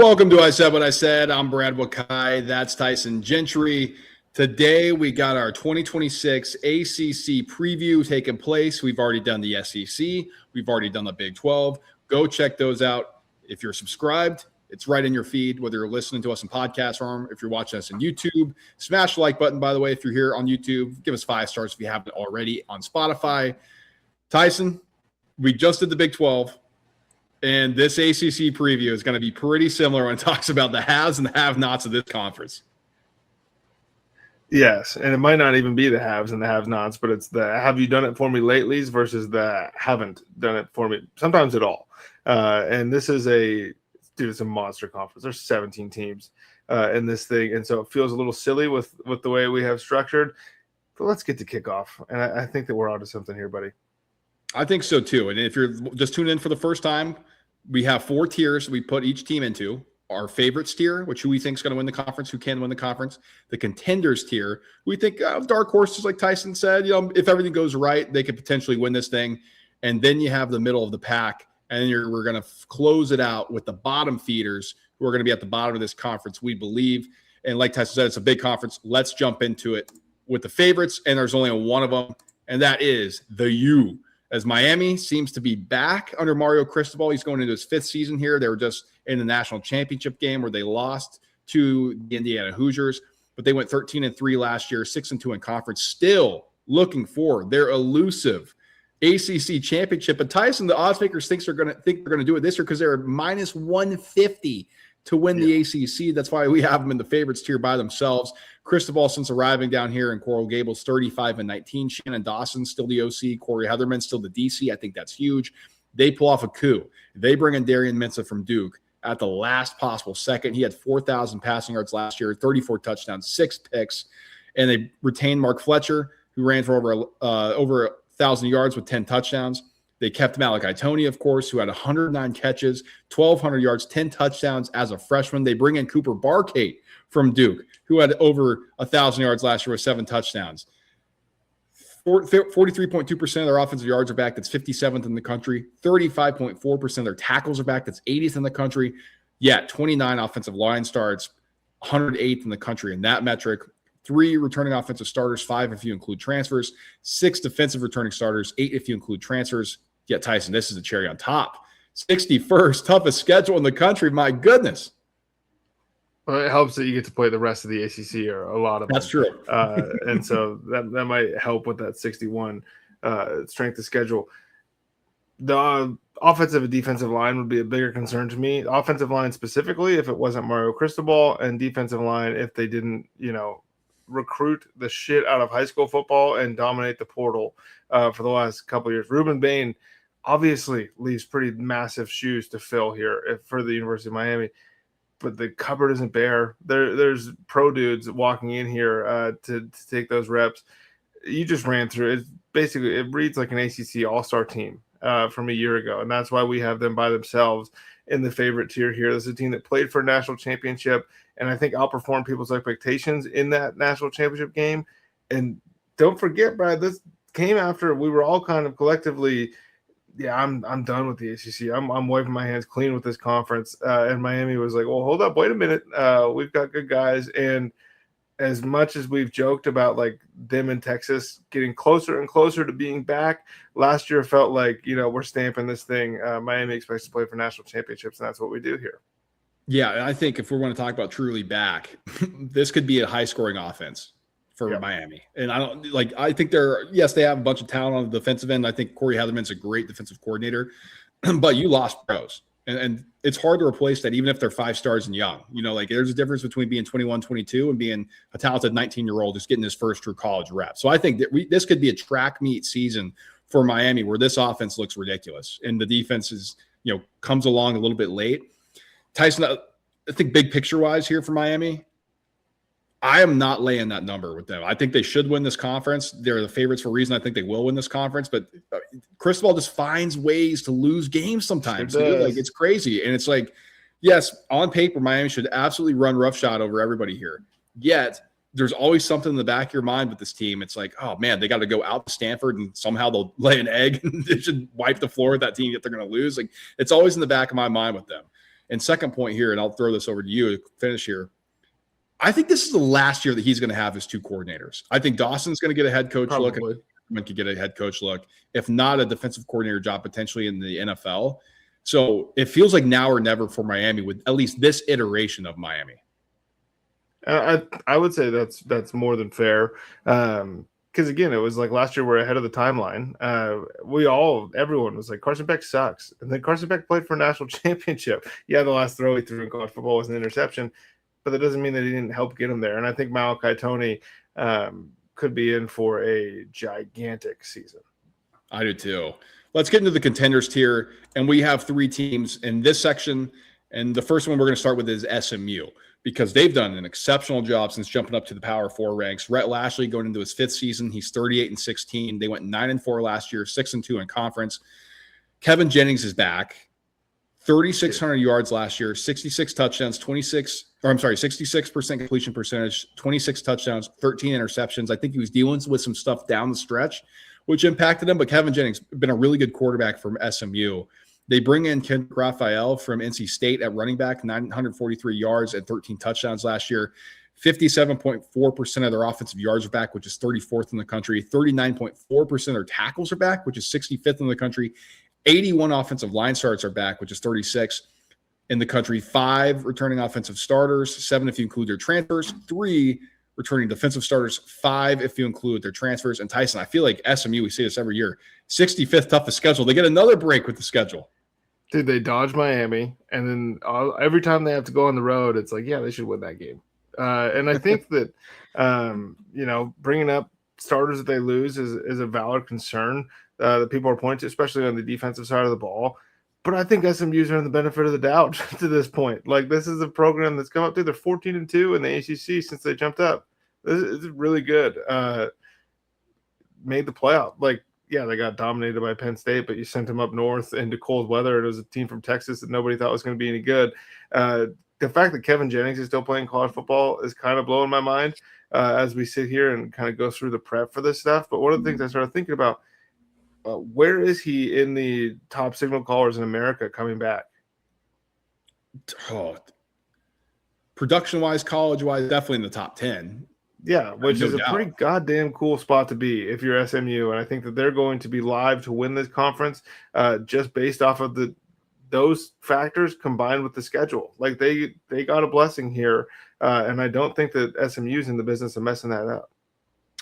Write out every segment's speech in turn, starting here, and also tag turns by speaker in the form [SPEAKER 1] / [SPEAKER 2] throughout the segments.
[SPEAKER 1] Welcome to I Said What I Said. I'm Brad Wakai. That's Tyson Gentry. Today we got our 2026 ACC preview taking place. We've already done the SEC. We've already done the Big 12. Go check those out. If you're subscribed, it's right in your feed, whether you're listening to us in podcast form, if you're watching us on YouTube. Smash the like button, by the way, if you're here on YouTube. Give us 5 stars if you haven't already on Spotify. Tyson, we just did the Big 12. And this ACC preview is going to be pretty similar when it talks about the haves and the have-nots of this conference.
[SPEAKER 2] Yes, and it might not even be the haves and the have-nots, but it's the have you done it for me latelys versus the haven't done it for me sometimes at all. And this is it's a monster conference. There's 17 teams in this thing, and so it feels a little silly with the way we have structured. But let's get to kickoff, and I think that we're onto something here, buddy.
[SPEAKER 1] I think so too. And if you're just tuning in for the first time, we have 4 tiers we put each team into. Our favorites tier, which who we think is going to win the conference, who can win the conference. The contenders tier, we think dark horses, like Tyson said, if everything goes right, they could potentially win this thing. And then you have the middle of the pack, and then we're going to close it out with the bottom feeders who are going to be at the bottom of this conference, we believe. And like Tyson said, it's a big conference. Let's jump into it with the favorites, and there's only one of them, and that is the U. As Miami seems to be back under Mario Cristobal. He's going into his 5th season here. They were just in the national championship game where they lost to the Indiana Hoosiers, but they went 13-3 last year, 6-2 in conference, still looking for their elusive ACC championship. But Tyson, the odds makers think they're going to do it this year because they're minus 150 to win the ACC. That's why we have them in the favorites tier by themselves. Cristobal, since arriving down here in Coral Gables, 35-19. Shannon Dawson, still the OC. Corey Heatherman, still the DC. I think that's huge. They pull off a coup. They bring in Darian Mensah from Duke at the last possible second. He had 4,000 passing yards last year, 34 touchdowns, 6 picks. And they retained Mark Fletcher, who ran for over 1,000 yards with 10 touchdowns. They kept Malachi Toney, of course, who had 109 catches, 1,200 yards, 10 touchdowns as a freshman. They bring in Cooper Barkate from Duke, who had over 1,000 yards last year with 7 touchdowns. 43.2% of their offensive yards are back. That's 57th in the country. 35.4% of their tackles are back. That's 80th in the country. 29 offensive line starts, 108th in the country in that metric. 3 returning offensive starters, 5 if you include transfers. 6 defensive returning starters, 8 if you include transfers. Tyson, this is the cherry on top. 61st, toughest schedule in the country. My goodness.
[SPEAKER 2] Well, it helps that you get to play the rest of the ACC or a lot of them.
[SPEAKER 1] That's true.
[SPEAKER 2] And so that might help with that 61 strength of schedule. The offensive and defensive line would be a bigger concern to me. Offensive line specifically, if it wasn't Mario Cristobal, and defensive line if they didn't, recruit the shit out of high school football and dominate the portal for the last couple of years. Ruben Bain obviously leaves pretty massive shoes to fill here for the University of Miami, but the cupboard isn't bare. There's pro dudes walking in here to take those reps. You just ran through it. Basically, it reads like an ACC all-star team from a year ago, and that's why we have them by themselves in the favorite tier here. This is a team that played for a national championship and I think outperformed people's expectations in that national championship game. And don't forget, Brad, this came after we were all kind of collectively, I'm done with the ACC. I'm wiping my hands clean with this conference. And Miami was like, well, hold up, wait a minute. We've got good guys. And as much as we've joked about like them in Texas getting closer and closer to being back, last year felt like, we're stamping this thing. Miami expects to play for national championships, and that's what we do here.
[SPEAKER 1] Yeah, I think if we're going to talk about truly back, this could be a high-scoring offense for Miami. And I think they have a bunch of talent on the defensive end. I think Corey Heatherman's a great defensive coordinator, but you lost pros. And it's hard to replace that even if they're 5 stars and young. There's a difference between being 21, 22 and being a talented 19-year-old just getting his first true college rep. So I think that this could be a track meet season for Miami where this offense looks ridiculous and the defense is, comes along a little bit late. Tyson, I think big picture-wise here for Miami, I am not laying that number with them. I think they should win this conference. They're the favorites for a reason. I think they will win this conference. But Cristobal just finds ways to lose games sometimes. It's crazy. And it's like, yes, on paper, Miami should absolutely run roughshod over everybody here. Yet, there's always something in the back of your mind with this team. It's like, oh, man, they got to go out to Stanford and somehow they'll lay an egg and they should wipe the floor with that team that they're going to lose. It's always in the back of my mind with them. And second point here, and I'll throw this over to you to finish here. I think this is the last year that he's going to have his two coordinators. I think Dawson's going to get a head coach look. And could get a head coach look, if not a defensive coordinator job potentially in the NFL. So it feels like now or never for Miami with at least this iteration of Miami.
[SPEAKER 2] I would say that's more than fair. Because again, it was like last year we're ahead of the timeline. Everyone was like, Carson Beck sucks. And then Carson Beck played for a national championship. Yeah, the last throw he threw in college football was an interception, but that doesn't mean that he didn't help get him there. And I think Malachi Toney could be in for a gigantic season.
[SPEAKER 1] I do too. Let's get into the contenders tier. And we have three teams in this section. And the first one we're going to start with is SMU, because they've done an exceptional job since jumping up to the Power 4 ranks. Rhett Lashley going into his fifth season. He's 38-16. They went 9-4 last year, 6-2 in conference. Kevin Jennings is back. 3,600 yards last year, 66 touchdowns, 66% completion percentage, 26 touchdowns, 13 interceptions. I think he was dealing with some stuff down the stretch, which impacted him. But Kevin Jennings been a really good quarterback from SMU. They bring in Ken Raphael from NC State at running back, 943 yards and 13 touchdowns last year. 57.4% of their offensive yards are back, which is 34th in the country. 39.4% of their tackles are back, which is 65th in the country. 81 offensive line starts are back, which is 36 in the country. 5 returning offensive starters, 7 if you include their transfers, 3 returning defensive starters, 5 if you include their transfers. And Tyson, I feel like SMU, we see this every year, 65th toughest schedule. They get another break with the schedule.
[SPEAKER 2] Dude, they dodge Miami, and then every time they have to go on the road, it's like, yeah, they should win that game. And I think that, bringing up starters that they lose is a valid concern that people are pointing to, especially on the defensive side of the ball. But I think SMU's are the benefit of the doubt to this point. Like, this is a program that's come up through. They're 14-2 in the ACC since they jumped up. This is really good. Made the playoff. Like, yeah, they got dominated by Penn State, but you sent them up north into cold weather. It was a team from Texas that nobody thought was going to be any good. The fact that Kevin Jennings is still playing college football is kind of blowing my mind as we sit here and kind of go through the prep for this stuff. But one of the things I started thinking about, where is he in the top signal callers in America coming back?
[SPEAKER 1] Production-wise, college-wise, definitely in the top 10.
[SPEAKER 2] Yeah, which is a pretty goddamn cool spot to be if you're SMU. And I think that they're going to be live to win this conference just based off of those factors combined with the schedule. Like, they got a blessing here. And I don't think that SMU's in the business of messing that up.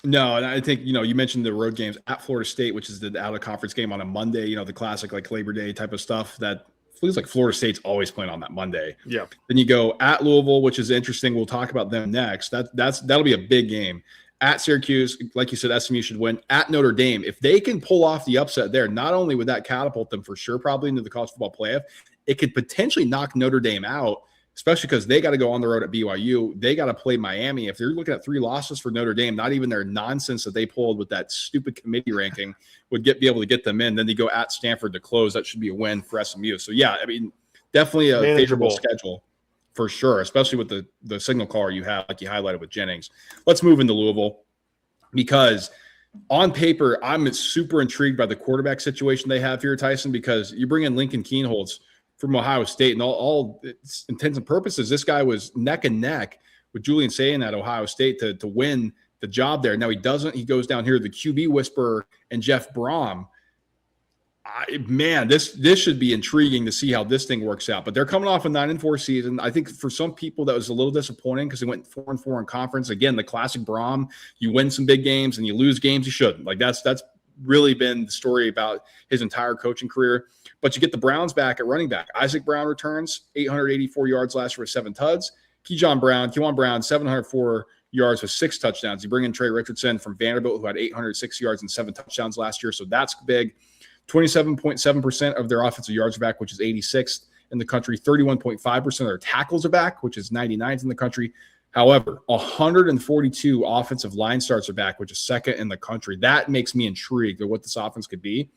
[SPEAKER 1] No, and I think, you mentioned the road games at Florida State, which is the out-of-conference game on a Monday, the classic, like, Labor Day type of stuff that feels like Florida State's always playing on that Monday.
[SPEAKER 2] Yeah.
[SPEAKER 1] Then you go at Louisville, which is interesting. We'll talk about them next. That'll be a big game. At Syracuse, like you said, SMU should win. At Notre Dame, if they can pull off the upset there, not only would that catapult them for sure probably into the college football playoff, it could potentially knock Notre Dame out, especially because they got to go on the road at BYU. They got to play Miami. If they're looking at 3 losses for Notre Dame, not even their nonsense that they pulled with that stupid committee ranking would be able to get them in. Then they go at Stanford to close. That should be a win for SMU. So, yeah, I mean, definitely a favorable schedule for sure, especially with the signal caller you have, like you highlighted with Jennings. Let's move into Louisville because on paper, I'm super intrigued by the quarterback situation they have here, Tyson, because you bring in Lincoln Kienholz from Ohio State, and all intents and purposes, this guy was neck and neck with Julian Sayin at Ohio State to win the job there. Now he doesn't. He goes down here, the QB whisperer and Jeff Brom. This should be intriguing to see how this thing works out. But they're coming off a 9-4 season. I think for some people that was a little disappointing because they went 4-4 in conference. Again, the classic Brom. You win some big games and you lose games you shouldn't. Like that's really been the story about his entire coaching career. But you get the Browns back at running back. Isaac Brown returns, 884 yards last year with 7 tuds. Kewan Brown, 704 yards with 6 touchdowns. You bring in Trey Richardson from Vanderbilt, who had 806 yards and 7 touchdowns last year. So that's big. 27.7% of their offensive yards are back, which is 86th in the country. 31.5% of their tackles are back, which is 99th in the country. However, 142 offensive line starts are back, which is 2nd in the country. That makes me intrigued at what this offense could be.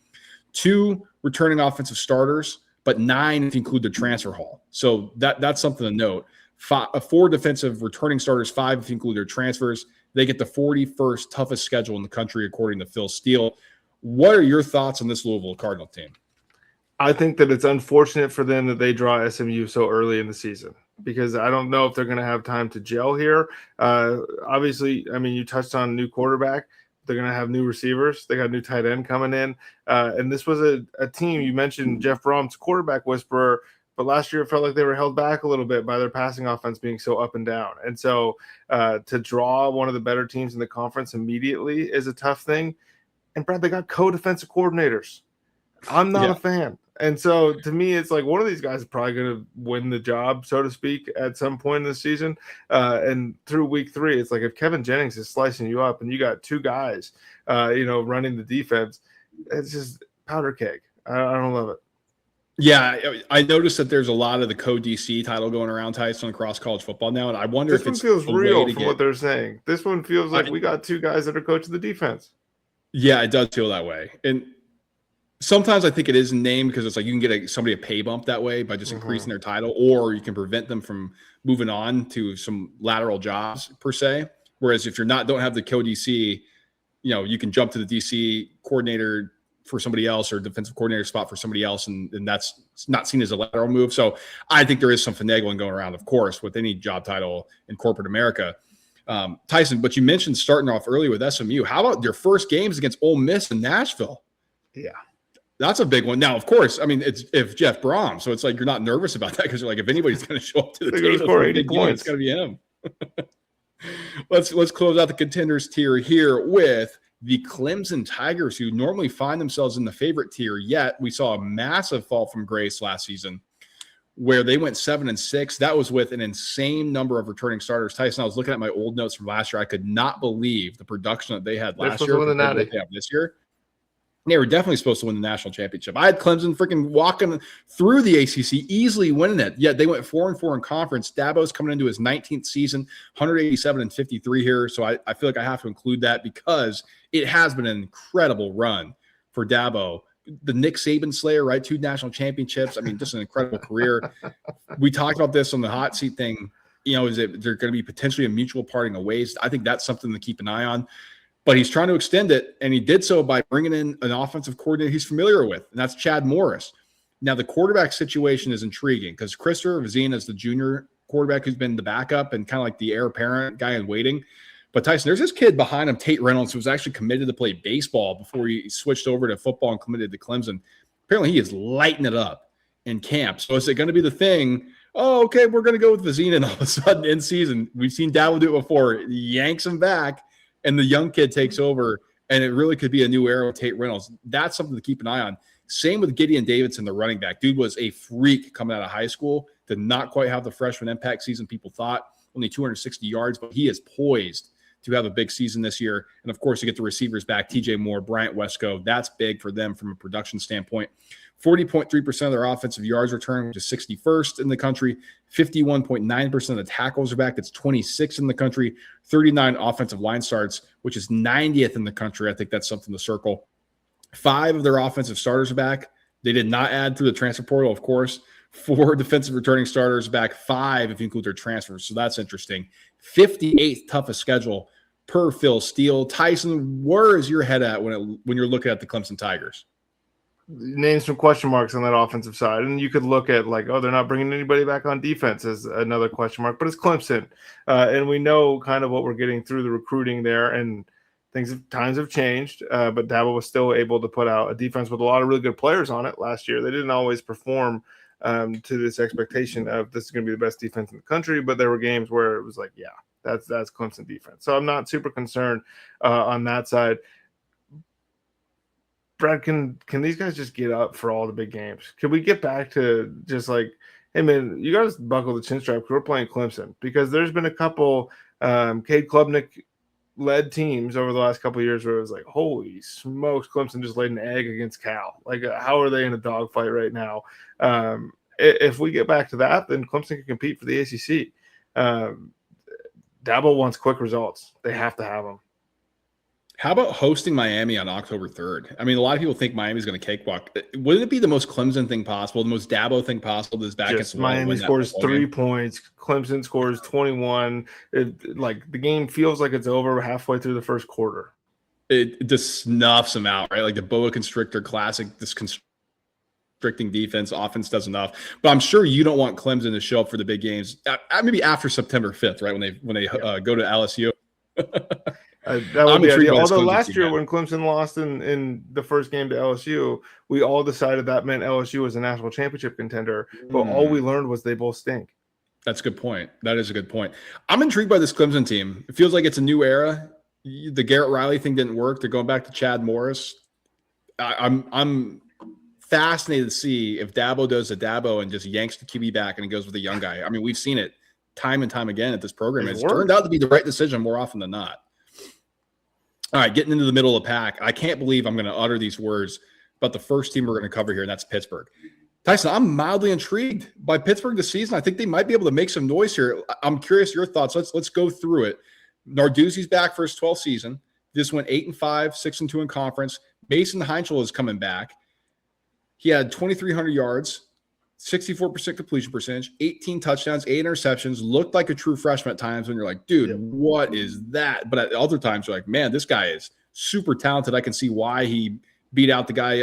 [SPEAKER 1] 2 returning offensive starters, but 9 if you include the transfer haul. So that's something to note. 4 defensive returning starters, 5 if you include their transfers. They get the 41st toughest schedule in the country, according to Phil Steele. What are your thoughts on this Louisville Cardinal team?
[SPEAKER 2] I think that it's unfortunate for them that they draw SMU so early in the season, because I don't know if they're going to have time to gel here. Obviously, I mean, you touched on new quarterback. They're going to have new receivers. They got a new tight end coming in. And this was a team, you mentioned Jeff Brom's quarterback whisperer, but last year it felt like they were held back a little bit by their passing offense being so up and down. And so to draw one of the better teams in the conference immediately is a tough thing. And Brad, they got co-defensive coordinators. I'm not a fan. And so to me, it's like one of these guys is probably going to win the job, so to speak, at some point in the season. And through week 3, it's like if Kevin Jennings is slicing you up and you got 2 guys, running the defense, it's just powder keg. I don't love it.
[SPEAKER 1] Yeah, I noticed that there's a lot of the co-DC title going around, Tyson, across college football now, and I wonder if
[SPEAKER 2] this
[SPEAKER 1] it's
[SPEAKER 2] one feels real from what they're saying. This one feels like we got 2 guys that are coaching the defense.
[SPEAKER 1] Yeah, it does feel that way. And sometimes I think it is named because it's like you can get somebody a pay bump that way by just increasing their title, or you can prevent them from moving on to some lateral jobs per se. Whereas if you're don't have the co-DC, you can jump to the DC coordinator for somebody else or defensive coordinator spot for somebody else, and that's not seen as a lateral move. So I think there is some finagling going around, of course, with any job title in corporate America. Tyson, but you mentioned starting off early with SMU. How about your first games against Ole Miss and Nashville?
[SPEAKER 2] Yeah.
[SPEAKER 1] That's a big one. Now, of course, I mean, if Jeff Brom, so it's like you're not nervous about that because you're like, if anybody's going to show up to the table
[SPEAKER 2] score 80 points,
[SPEAKER 1] it's going to be him. Let's close out the contenders tier here with the Clemson Tigers, who normally find themselves in the favorite tier. Yet we saw a massive fall from grace last season, where they went 7-6. That was with an insane number of returning starters. Tyson, I was looking at my old notes from last year. I could not believe the production that they had last year compared to what they have this year. They were definitely supposed to win the national championship. I had Clemson freaking walking through the ACC, easily winning it. Yet they went 4-4 in conference. Dabo's coming into his 19th season, 187-53 here. So I feel like I have to include that because it has been an incredible run for Dabo. The Nick Saban Slayer, right? 2 national championships. I mean, just an incredible career. We talked about this on the hot seat thing. Is it there going to be potentially a mutual parting of ways? I think that's something to keep an eye on. But he's trying to extend it, and he did so by bringing in an offensive coordinator he's familiar with, and that's Chad Morris. Now, the quarterback situation is intriguing because Christopher Vazina is the junior quarterback who's been the backup and kind of like the heir apparent guy in waiting. But Tyson, there's this kid behind him, Tate Reynolds, who was actually committed to play baseball before he switched over to football and committed to Clemson. Apparently, he is lighting it up in camp. So is it going to be the thing? Oh, okay, we're going to go with Vazina, and all of a sudden in season, we've seen Dabo do it before. He yanks him back, and the young kid takes over, and it really could be a new era with Tate Reynolds. That's something to keep an eye on. Same with Gideon Davidson, the running back. Dude was a freak coming out of high school. Did not quite have the freshman impact season people thought. Only 260 yards, but he is poised to have a big season this year. And, of course, you get the receivers back, TJ Moore, Bryant Wesco. That's big for them from a production standpoint. 40.3% of their offensive yards return, which is 61st in the country. 51.9% of the tackles are back. That's 26th in the country. 39 offensive line starts, which is 90th in the country. I think that's something to circle. 5 of their offensive starters are back. They did not add through the transfer portal, of course. 4 defensive returning starters back. 5 if you include their transfers. So that's interesting. 58th toughest schedule per Phil Steele. Tyson, where is your head at when you're looking at the Clemson Tigers?
[SPEAKER 2] Name some question marks on that offensive side, and you could look at like, oh, they're not bringing anybody back on defense as another question mark, but it's Clemson, and we know kind of what we're getting through the recruiting there, and times have changed, but Dabo was still able to put out a defense with a lot of really good players on it last year. They didn't always perform to this expectation of this is going to be the best defense in the country, but there were games where it was like, yeah, that's Clemson defense. So I'm not super concerned on that side. Brad, can these guys just get up for all the big games? Can we get back to just like, hey, man, you got to buckle the chin strap because we're playing Clemson? Because there's been a couple Cade Klubnik-led teams over the last couple of years where it was like, holy smokes, Clemson just laid an egg against Cal. Like, how are they in a dogfight right now? If we get back to that, then Clemson can compete for the ACC. Dabo wants quick results. They have to have them.
[SPEAKER 1] How about hosting Miami on October 3rd? I mean, a lot of people think Miami's going to cakewalk. Wouldn't it be the most Clemson thing possible, the most Dabo thing possible? This back against
[SPEAKER 2] Miami scores 3 points. Clemson scores 21. Like the game feels like it's over halfway through the first quarter.
[SPEAKER 1] It just snuffs them out, right? Like the boa constrictor classic. restricting defense. Offense does enough. But I'm sure you don't want Clemson to show up for the big games. Maybe after September 5th, right, when they go to LSU.
[SPEAKER 2] That would be ideal. Although last year when Clemson lost in the first game to LSU, we all decided that meant LSU was a national championship contender. But all we learned was they both stink.
[SPEAKER 1] That's a good point. That is a good point. I'm intrigued by this Clemson team. It feels like it's a new era. The Garrett Riley thing didn't work. They're going back to Chad Morris. I'm fascinated to see if Dabo does a Dabo and just yanks the QB back and he goes with a young guy. I mean, we've seen it time and time again at this program. It's turned out to be the right decision more often than not. All right, getting into the middle of the pack. I can't believe I'm going to utter these words about the first team we're going to cover here, and that's Pittsburgh. Tyson, I'm mildly intrigued by Pittsburgh this season. I think they might be able to make some noise here. I'm curious your thoughts. Let's go through it. Narduzzi's back for his 12th season. This went 8-5, 6-2 in conference. Mason Heinzel is coming back. He had 2,300 yards, 64% completion percentage, 18 touchdowns, 8 interceptions, looked like a true freshman at times when you're like, dude, what is that? But at other times you're like, man, this guy is super talented. I can see why he beat out the guy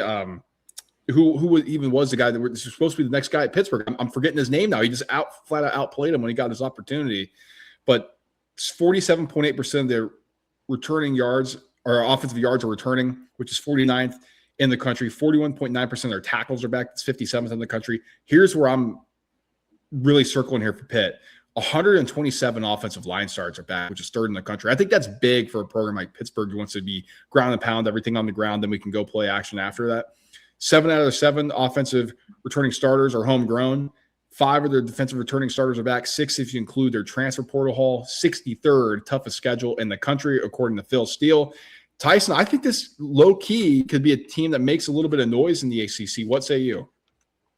[SPEAKER 1] who even was the guy that was supposed to be the next guy at Pittsburgh. I'm forgetting his name now. He just flat out outplayed him when he got his opportunity. But 47.8% of their returning yards or offensive yards are returning, which is 49th in the country. 41.9% of their tackles are back. That's 57th in the country. Here's where I'm really circling here for Pitt. 127 offensive line starts are back, which is 3rd in the country. I think that's big for a program like Pittsburgh who wants to be ground and pound, everything on the ground, then we can go play action after that. 7 out of the 7 offensive returning starters are homegrown. 5 of their defensive returning starters are back. 6 if you include their transfer portal haul. 63rd toughest schedule in the country, according to Phil Steele. Tyson, I think this low-key could be a team that makes a little bit of noise in the ACC. What say you?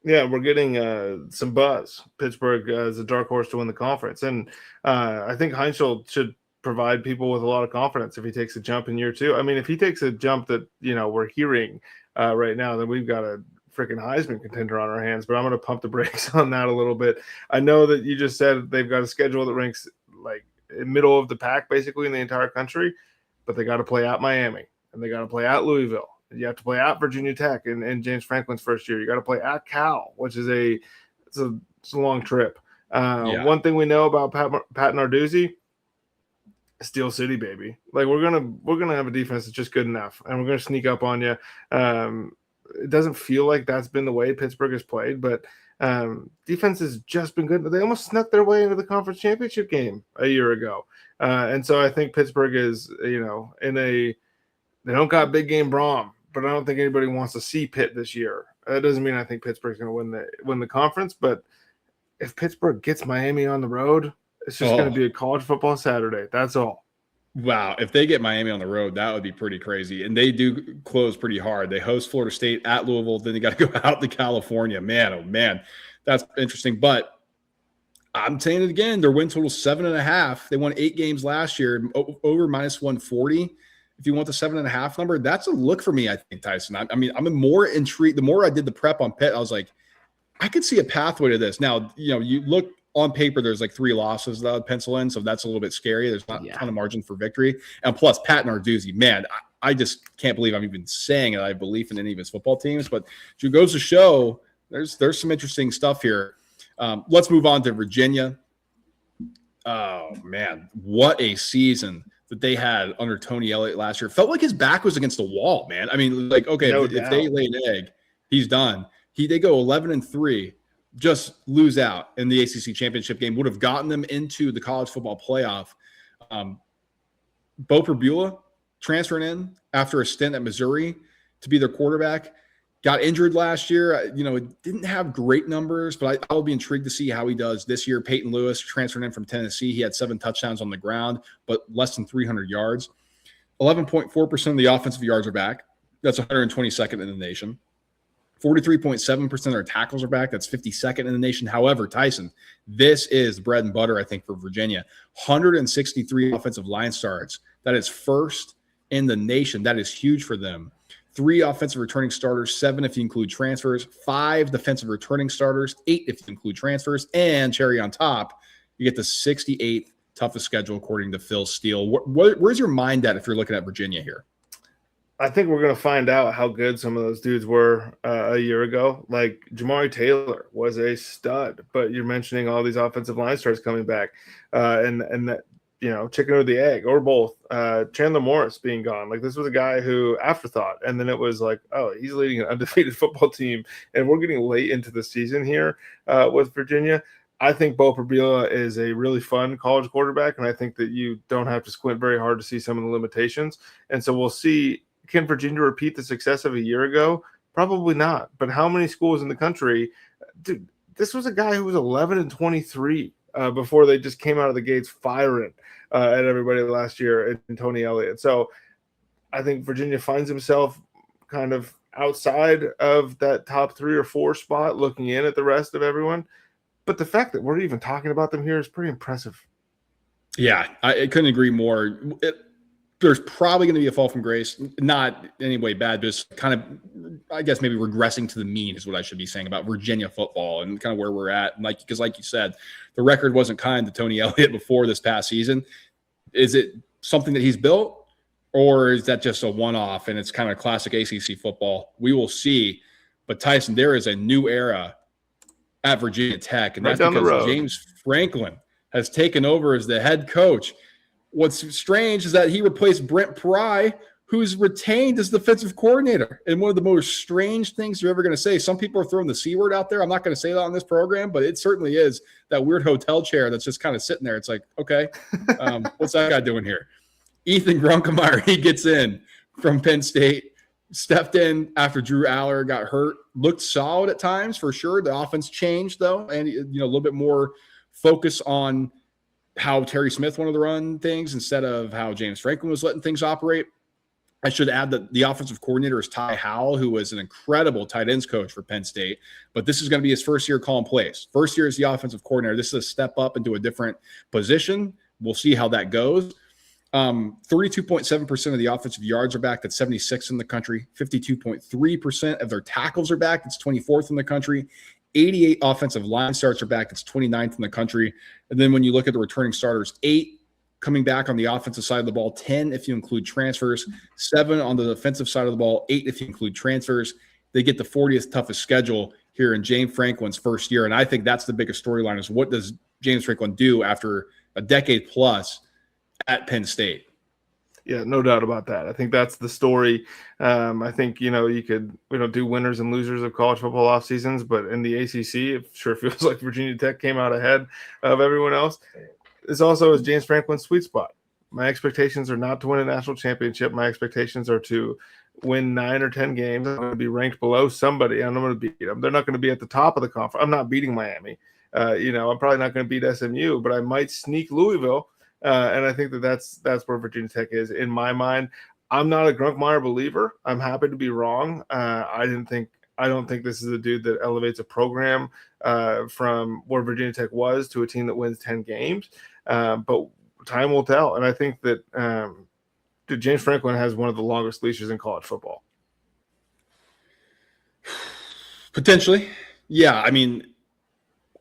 [SPEAKER 2] Yeah, we're getting some buzz. Pittsburgh is a dark horse to win the conference. And I think Heinzel should provide people with a lot of confidence if he takes a jump in year 2. I mean, if he takes a jump that, we're hearing right now, then we've got a freaking Heisman contender on our hands. But I'm going to pump the brakes on that a little bit. I know that you just said they've got a schedule that ranks like middle of the pack basically in the entire country. But they got to play at Miami, and they got to play at Louisville. You have to play at Virginia Tech in James Franklin's first year. You got to play at Cal, which is it's a long trip. One thing we know about Pat Narduzzi, Steel City, baby. Like we're gonna have a defense that's just good enough, and we're gonna sneak up on you. It doesn't feel like that's been the way Pittsburgh has played, but defense has just been good. They almost snuck their way into the conference championship game a year ago. And so I think Pittsburgh is, they don't got big game Braum, but I don't think anybody wants to see Pitt this year. That doesn't mean I think Pittsburgh's going to win the conference, but if Pittsburgh gets Miami on the road, it's just going to be a college football Saturday. That's all.
[SPEAKER 1] Wow. If they get Miami on the road, that would be pretty crazy. And they do close pretty hard. They host Florida State at Louisville. Then they got to go out to California. Man, oh man, that's interesting. But I'm saying it again, their win total 7.5. They won 8 games last year, over -140. If you want the 7.5 number, that's a look for me, I think, Tyson. I mean, I'm more intrigued. The more I did the prep on Pitt, I was like, I could see a pathway to this. Now, you look on paper, there's like 3 losses that I would pencil in, so that's a little bit scary. There's not a ton of margin for victory. And plus, Pat Narduzzi, man, I just can't believe I'm even saying it. I have belief in any of his football teams, but it goes to show there's some interesting stuff here. Let's move on to Virginia. Oh, man, what a season that they had under Tony Elliott last year. Felt like his back was against the wall, man. I mean, like, okay, if they lay an egg, he's done. They go 11-3, just lose out in the ACC championship game. Would have gotten them into the college football playoff. Bo Perbula transferring in after a stint at Missouri to be their quarterback. Got injured last year. Didn't have great numbers, but I'll be intrigued to see how he does this year. Peyton Lewis transferred in from Tennessee. He had 7 touchdowns on the ground, but less than 300 yards. 11.4% of the offensive yards are back. That's 122nd in the nation. 43.7% of their tackles are back. That's 52nd in the nation. However, Tyson, this is bread and butter, I think, for Virginia. 163 offensive line starts. That is 1st in the nation. That is huge for them. 3 offensive returning starters, 7 if you include transfers, 5 defensive returning starters, 8 if you include transfers, and cherry on top, you get the 68th toughest schedule according to Phil Steele. Where's your mind at if you're looking at Virginia here?
[SPEAKER 2] I think we're going to find out how good some of those dudes were a year ago. Like Jamari Taylor was a stud, but you're mentioning all these offensive line stars coming back, and that, chicken or the egg or both. Chandler Morris being gone, like this was a guy who afterthought, and then it was like, oh, he's leading an undefeated football team, and we're getting late into the season here with Virginia. I think Bo Prabila is a really fun college quarterback, and I think that you don't have to squint very hard to see some of the limitations. And so we'll see, can Virginia repeat the success of a year ago? Probably not. But how many schools in the country – dude, this was a guy who was 11-23 before they just came out of the gates firing at everybody last year in Tony Elliott. So I think Virginia finds himself kind of outside of that top 3 or 4 spot, looking in at the rest of everyone. But the fact that we're even talking about them here is pretty impressive.
[SPEAKER 1] Yeah, I couldn't agree more. There's probably going to be a fall from grace, not in any way bad, just kind of, I guess, maybe regressing to the mean is what I should be saying about Virginia football and kind of where we're at. And because like you said, the record wasn't kind to Tony Elliott before this past season. Is it something that he's built, or is that just a one-off and it's kind of classic ACC football? We will see. But Tyson, there is a new era at Virginia Tech, and that's because James Franklin has taken over as the head coach. What's strange is that he replaced Brent Pry, who's retained as defensive coordinator. And one of the most strange things you're ever going to say, some people are throwing the C word out there. I'm not going to say that on this program, but it certainly is that weird hotel chair that's just kind of sitting there. It's like, okay, what's that guy doing here? Ethan Grunkemeyer, he gets in from Penn State. Stepped in after Drew Aller got hurt, looked solid at times for sure. The offense changed though, and a little bit more focus on how Terry Smith wanted to run things instead of how James Franklin was letting things operate. I should add that the offensive coordinator is Ty Howell, who was an incredible tight ends coach for Penn State, but this is going to be his first year calling plays. First year as the offensive coordinator. This is a step up into a different position. We'll see how that goes. 32.7% of the offensive yards are back. That's 76th in the country. 52.3% of their tackles are back. That's 24th in the country. 88 offensive line starts are back. That's 29th in the country. And then when you look at the returning starters, 8 coming back on the offensive side of the ball, 10 if you include transfers, 7 on the defensive side of the ball, 8 if you include transfers. They get the 40th toughest schedule here in James Franklin's first year. And I think that's the biggest storyline is what does James Franklin do after a decade plus at Penn State?
[SPEAKER 2] Yeah, no doubt about that. I think that's the story. I think, we don't do winners and losers of college football off seasons, but in the ACC, it sure feels like Virginia Tech came out ahead of everyone else. This also is James Franklin's sweet spot. My expectations are not to win a national championship. My expectations are to win 9 or 10 games. I'm going to be ranked below somebody, and I'm going to beat them. They're not going to be at the top of the conference. I'm not beating Miami. I'm probably not going to beat SMU, but I might sneak Louisville. And I think that's where Virginia Tech is in my mind. I'm not a Grunkemeyer believer. I'm happy to be wrong. I don't think this is a dude that elevates a program from where Virginia Tech was to a team that wins 10 games. But time will tell. And I think that James Franklin has one of the longest leashes in college football.
[SPEAKER 1] Potentially. Yeah. I mean,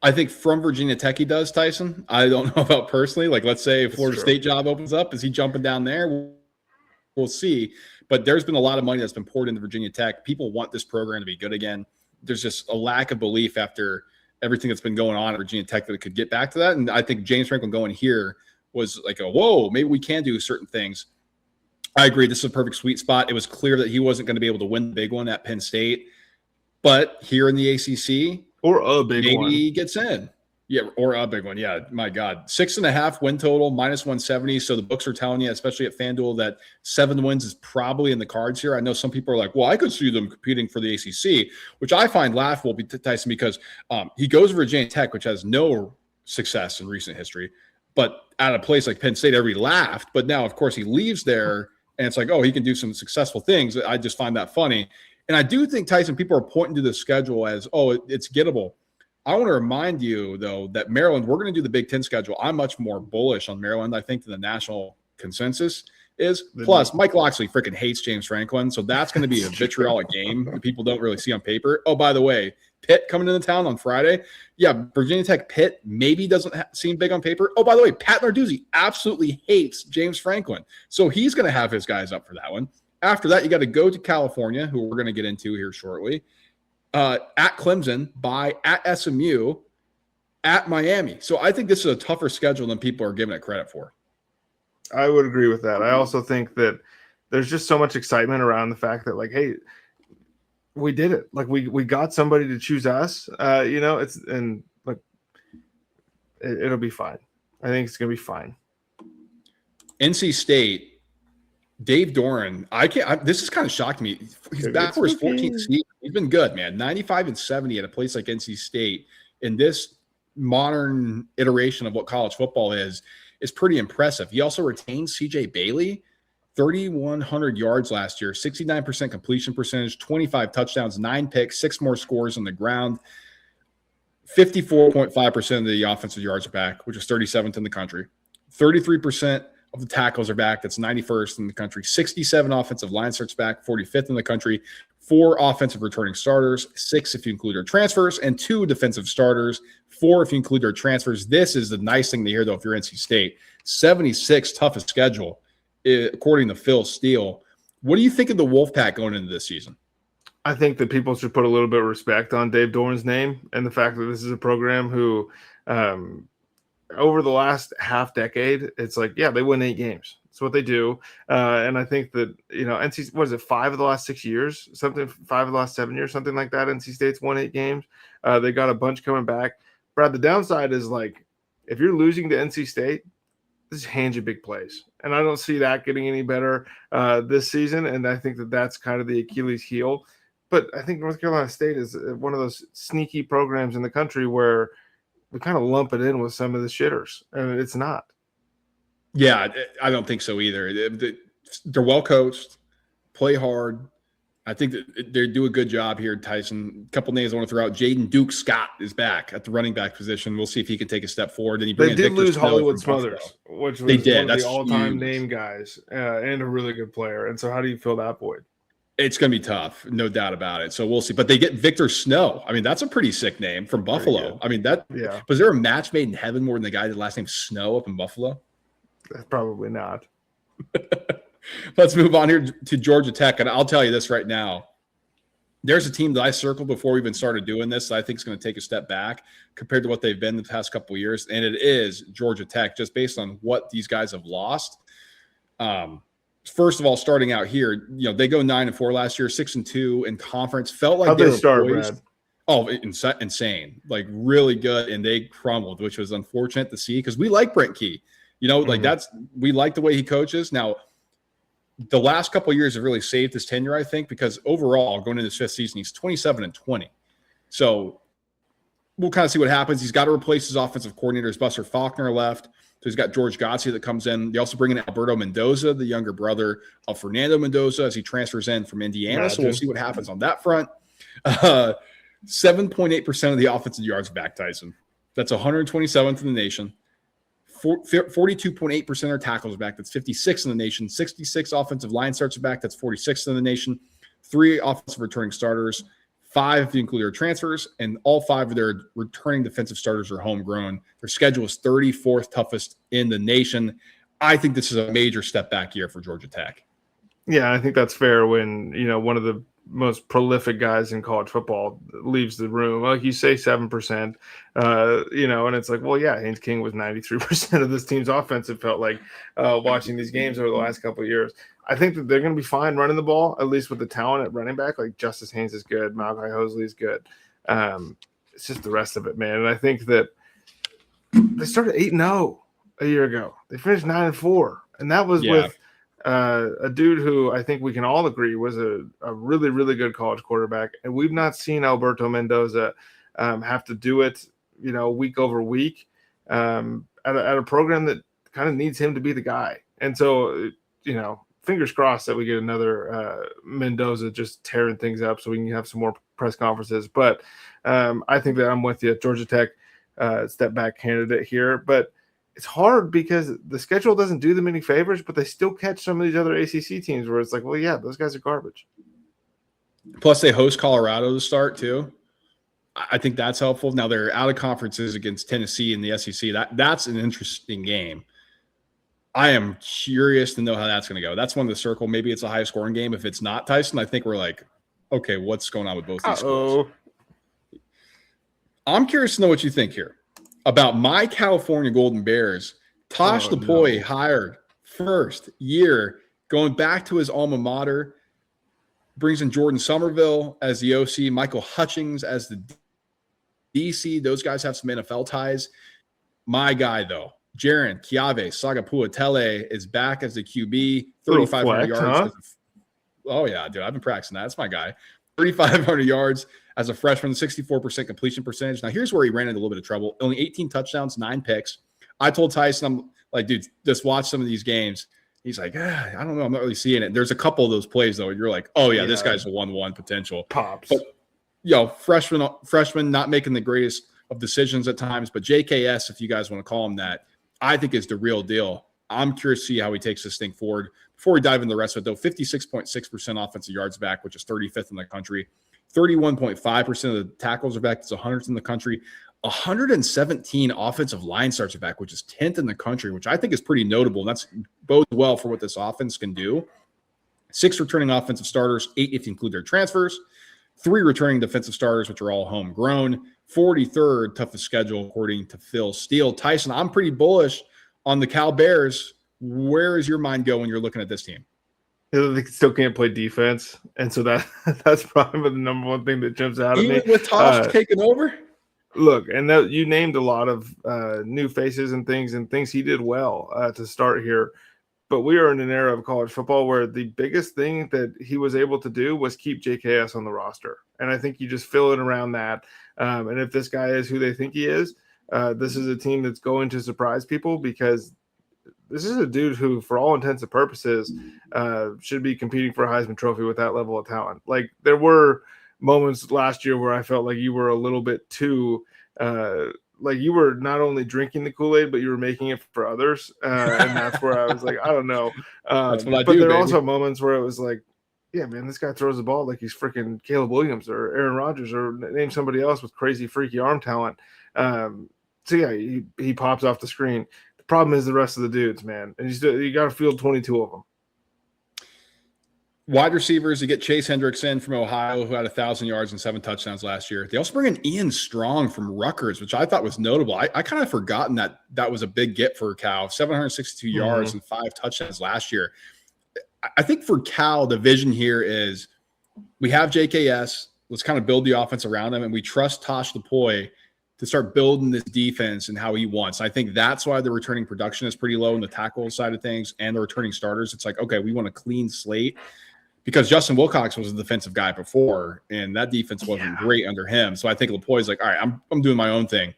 [SPEAKER 1] I think from Virginia Tech he does, Tyson. I don't know about personally. Like, let's say if Florida State job opens up, is he jumping down there? We'll see. But there's been a lot of money that's been poured into Virginia Tech. People want this program to be good again. There's just a lack of belief after everything that's been going on at Virginia Tech that it could get back to that. And I think James Franklin going here was like, whoa, maybe we can do certain things. I agree. This is a perfect sweet spot. It was clear that he wasn't going to be able to win the big one at Penn State. But here in the ACC,
[SPEAKER 2] or a big
[SPEAKER 1] maybe
[SPEAKER 2] one.
[SPEAKER 1] He gets in. Yeah, or a big one. Yeah, my God. 6.5 win total, -170. So the books are telling you, especially at FanDuel, that 7 wins is probably in the cards here. I know some people are like, well, I could see them competing for the ACC, which I find laughable, Tyson, because he goes to Virginia Tech, which has no success in recent history. But at a place like Penn State, everybody laughed. But now, of course, he leaves there, and it's like, oh, he can do some successful things. I just find that funny. And I do think, Tyson, people are pointing to the schedule as, oh, it's gettable. I want to remind you, though, that Maryland, we're going to do the Big Ten schedule. I'm much more bullish on Maryland, I think, than the national consensus is. Plus, Mike Loxley freaking hates James Franklin, so that's going to be a vitriolic game that people don't really see on paper. Oh, by the way, Pitt coming into town on Friday. Yeah, Virginia Tech Pitt maybe doesn't seem big on paper. Oh, by the way, Pat Narduzzi absolutely hates James Franklin, so he's going to have his guys up for that one. After that, you got to go to California, who we're going to get into here shortly, at Clemson, at SMU, at Miami. So I think this is a tougher schedule than people are giving it credit for.
[SPEAKER 2] I would agree with that. I also think that there's just so much excitement around the fact that, like, hey, we did it. Like, we got somebody to choose us. It'll be fine. I think it's gonna be fine.
[SPEAKER 1] NC State, Dave Doran. This has kind of shocked me. He's back for his 14th season. He's been good, man. 95-70 at a place like NC State in this modern iteration of what college football is pretty impressive. He also retained CJ Bailey, 3,100 yards last year, 69% completion percentage, 25 touchdowns, 9 picks, 6 more scores on the ground. 54.5% of the offensive yards are back, which is 37th in the country. 33% of the tackles are back. That's 91st in the country. 67 offensive line starts back, 45th in the country. 4 offensive returning starters, 6 if you include their transfers, and 2 defensive starters, 4 if you include their transfers. This is the nice thing to hear, though, if you're NC State. 76 toughest schedule, according to Phil Steele. What do you think of the Wolfpack going into this season?
[SPEAKER 2] I think that people should put a little bit of respect on Dave Doran's name and the fact that this is a program who, over the last half decade, it's like, yeah, they win 8 games. That's what they do. And I think that, NC, what is it, 5 of the last 6 years? 5 of the last 7 years, something like that. NC State's won 8 games. They got a bunch coming back. Brad, the downside is, like, if you're losing to NC State, this hands you big plays. And I don't see that getting any better this season. And I think that that's kind of the Achilles heel. But I think North Carolina State is one of those sneaky programs in the country where we kind of lump it in with some of the shitters, and it's not.
[SPEAKER 1] Yeah, I don't think so either. They're well coached, play hard. I think that they do a good job here, Tyson. A couple names I want to throw out. Jaden Duke Scott is back at the running back position. We'll see if he can take a step forward. Then
[SPEAKER 2] they did lose Hollywood Smothers, which was
[SPEAKER 1] they did.
[SPEAKER 2] One of the all-time name guys and a really good player. And so how do you fill that void?
[SPEAKER 1] It's going to be tough, no doubt about it. So we'll see. But they get Victor Snow. I mean, that's a pretty sick name from Buffalo. I mean, was there a match made in heaven more than the guy that last name Snow up in Buffalo?
[SPEAKER 2] Probably not.
[SPEAKER 1] Let's move on here to Georgia Tech. And I'll tell you this right now. There's a team that I circled before we even started doing this that I think is going to take a step back compared to what they've been the past couple of years. And it is Georgia Tech, just based on what these guys have lost. First of all, starting out here, they go 9-4 last year, 6-2 in conference. Felt like
[SPEAKER 2] they start, Brad?
[SPEAKER 1] Oh, insane! Like really good, and they crumbled, which was unfortunate to see because we like Brent Key. Like we like the way he coaches. Now, the last couple of years have really saved his tenure, I think, because overall, going into his 5th season, he's 27-20. So we'll kind of see what happens. He's got to replace his offensive coordinator. Buster Faulkner left. So he's got George Godsey that comes in. They also bring in Alberto Mendoza, the younger brother of Fernando Mendoza, as he transfers in from Indiana. So we'll see what happens on that front. 7.8% of the offensive yards back, Tyson. That's 127th in the nation. 42.8% of tackles back. That's 56 in the nation. 66 offensive line starts back. That's 46 in the nation. 3 offensive returning starters. 5 if you include their transfers, and all 5 of their returning defensive starters are homegrown. Their schedule is 34th toughest in the nation. I think this is a major step back year for Georgia Tech.
[SPEAKER 2] Yeah, I think that's fair when, one of the most prolific guys in college football leaves the room. Like you say, 7%, and it's like, well, yeah, Haynes King was 93% of this team's offense, it felt like, watching these games over the last couple of years. I think that they're going to be fine running the ball, at least with the talent at running back. Like Justice Haynes is good. Malachi Hosley is good. It's just the rest of it, man. And I think that they started 8-0 a year ago. They finished 9-4. And that was with a dude who I think we can all agree was a really, really good college quarterback. And we've not seen Alberto Mendoza have to do it, week over week at a program that kind of needs him to be the guy. And so, fingers crossed that we get another Mendoza just tearing things up so we can have some more press conferences. But I think that I'm with you. Georgia Tech step back candidate here. But it's hard because the schedule doesn't do them any favors, but they still catch some of these other ACC teams where it's like, well, yeah, those guys are garbage.
[SPEAKER 1] Plus, they host Colorado to start, too. I think that's helpful. Now, they're out of conferences against Tennessee and the SEC. That's an interesting game. I am curious to know how that's going to go. That's one of the circle. Maybe it's a high scoring game. If it's not, Tyson, I think we're like, okay, what's going on with both these schools? I'm curious to know what you think here about my California Golden Bears. Tosh Lupoi hired first year, going back to his alma mater, brings in Jordan Somerville as the OC, Michael Hutchings as the DC. Those guys have some NFL ties. My guy, though, Jaron Kiave Sagapuatele is back as the QB, 3,500 yards. Oh, yeah, dude. I've been practicing that. That's my guy. 3,500 yards as a freshman, 64% completion percentage. Now, here's where he ran into a little bit of trouble. Only 18 touchdowns, 9 picks. I told Tyson, I'm like, dude, just watch some of these games. He's like, I don't know. I'm not really seeing it. There's a couple of those plays, though. You're like, oh, yeah, this guy's a 1-1 potential.
[SPEAKER 2] Pops.
[SPEAKER 1] But, freshman not making the greatest of decisions at times. But JKS, if you guys want to call him that, I think is the real deal. I'm curious to see how he takes this thing forward. Before we dive into the rest of it, though, 56.6% offensive yards back, which is 35th in the country. 31.5% of the tackles are back. It's 100th in the country. 117 offensive line starts are back, which is 10th in the country, which I think is pretty notable. And that's bodes well for what this offense can do. 6 returning offensive starters, 8 if you include their transfers. 3 returning defensive starters, which are all homegrown. 43rd toughest schedule, according to Phil Steele. Tyson, I'm pretty bullish on the Cal Bears. Where is your mind go when you're looking at this team?
[SPEAKER 2] They still can't play defense, and so that's probably the number one thing that jumps out at me.
[SPEAKER 1] Even with Tosh taking over?
[SPEAKER 2] Look, and you named a lot of new faces and things he did well to start here. But we are in an era of college football where the biggest thing that he was able to do was keep JKS on the roster. And I think you just fill it around that. And if this guy is who they think he is, this is a team that's going to surprise people, because this is a dude who, for all intents and purposes, should be competing for a Heisman Trophy with that level of talent. Like, there were moments last year where I felt like you were a little bit too like you were not only drinking the Kool-Aid, but you were making it for others. And that's where I was like, I don't know.
[SPEAKER 1] That's what I
[SPEAKER 2] but
[SPEAKER 1] do,
[SPEAKER 2] there are
[SPEAKER 1] baby.
[SPEAKER 2] also moments where it was like, yeah, man, this guy throws the ball like he's freaking Caleb Williams or Aaron Rodgers or name somebody else with crazy, freaky arm talent. So, yeah, he pops off the screen. The problem is the rest of the dudes, man. And you got to field 22 of them.
[SPEAKER 1] Wide receivers, you get Chase Hendrickson from Ohio, who had 1,000 yards and 7 touchdowns last year. They also bring in Ian Strong from Rutgers, which I thought was notable. I kind of forgotten that was a big get for Cal. 762 yards and 5 touchdowns last year. I think for Cal, the vision here is we have JKS. Let's kind of build the offense around him, and we trust Tosh Lupoi to start building this defense and how he wants. I think that's why the returning production is pretty low in the tackle side of things and the returning starters. It's like, okay, we want a clean slate. Because Justin Wilcox was a defensive guy before, and that defense wasn't great under him. So I think Lupoi's like, all right, I'm doing my own thing.